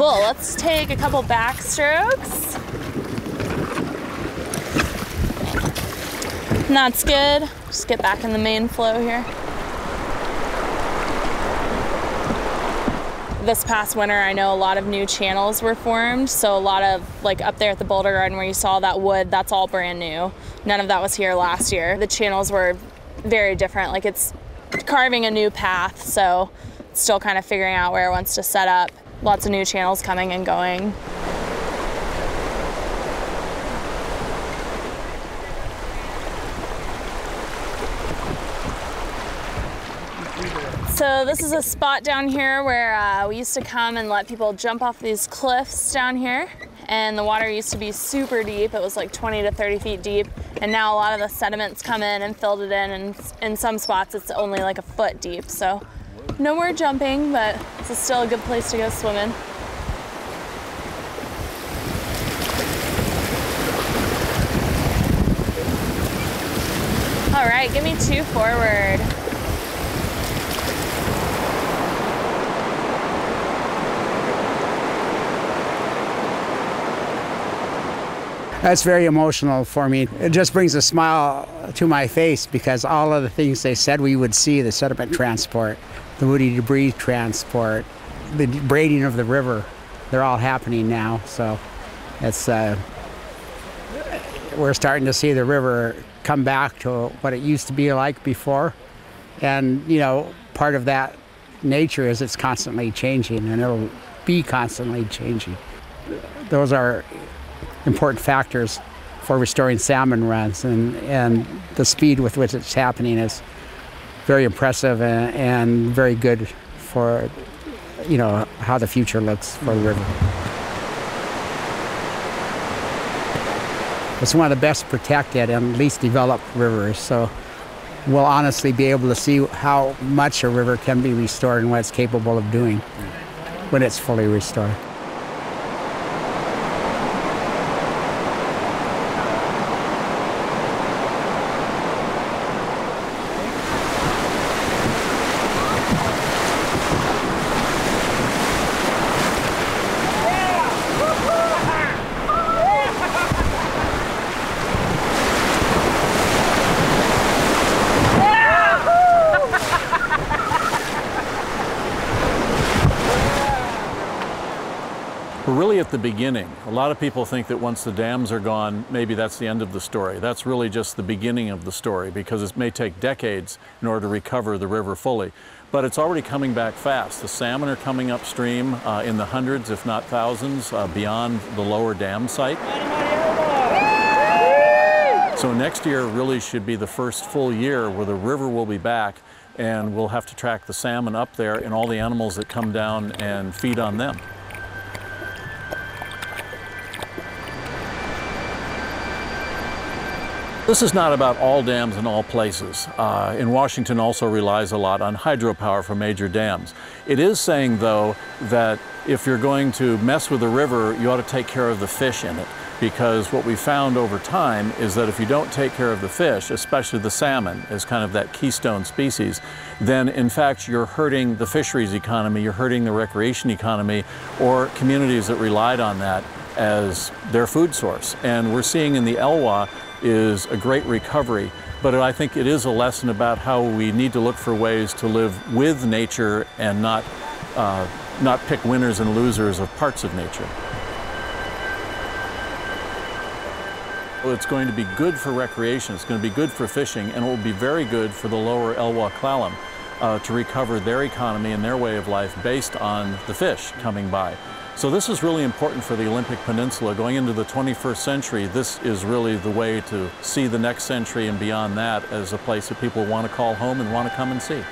Cool, let's take a couple backstrokes. And that's good. Just get back in the main flow here. This past winter, I know a lot of new channels were formed. So a lot of, like up there at the Boulder Garden where you saw that wood, that's all brand new. None of that was here last year. The channels were very different. Like it's carving a new path. So it's still kind of figuring out where it wants to set up. Lots of new channels coming and going. So this is a spot down here where we used to come and let people jump off these cliffs down here. And the water used to be super deep. It was like 20 to 30 feet deep. And now a lot of the sediments come in and filled it in. And in some spots, it's only like a foot deep. So no more jumping, but this is still a good place to go swimming. All right, give me 2 forward. That's very emotional for me. It just brings a smile to my face because all of the things they said we would see, the sediment transport, the woody debris transport, the braiding of the river, they're all happening now. So it's we're starting to see the river come back to what it used to be like before. And, you know, part of that nature is it's constantly changing, and it'll be constantly changing. Those are important factors for restoring salmon runs, and the speed with which it's happening is very impressive and very good for, you know, how the future looks for the river. It's one of the best protected and least developed rivers, so we'll honestly be able to see how much a river can be restored and what it's capable of doing when it's fully restored. We're really at the beginning. A lot of people think that once the dams are gone, maybe that's the end of the story. That's really just the beginning of the story, because it may take decades in order to recover the river fully. But it's already coming back fast. The salmon are coming upstream in the hundreds, if not thousands, beyond the lower dam site. So next year really should be the first full year where the river will be back, and we'll have to track the salmon up there and all the animals that come down and feed on them. This is not about all dams in all places. In Washington also relies a lot on hydropower from major dams. It is saying, though, that if you're going to mess with the river, you ought to take care of the fish in it. Because what we found over time is that if you don't take care of the fish, especially the salmon as kind of that keystone species, then in fact you're hurting the fisheries economy, you're hurting the recreation economy, or communities that relied on that as their food source. And we're seeing in the Elwha is a great recovery, but I think it is a lesson about how we need to look for ways to live with nature and not pick winners and losers of parts of nature. It's going to be good for recreation, it's going to be good for fishing, and it will be very good for the Lower Elwha clallam to recover their economy and their way of life based on the fish coming by. So this is really important for the Olympic Peninsula. Going into the 21st century, this is really the way to see the next century and beyond that as a place that people want to call home and want to come and see.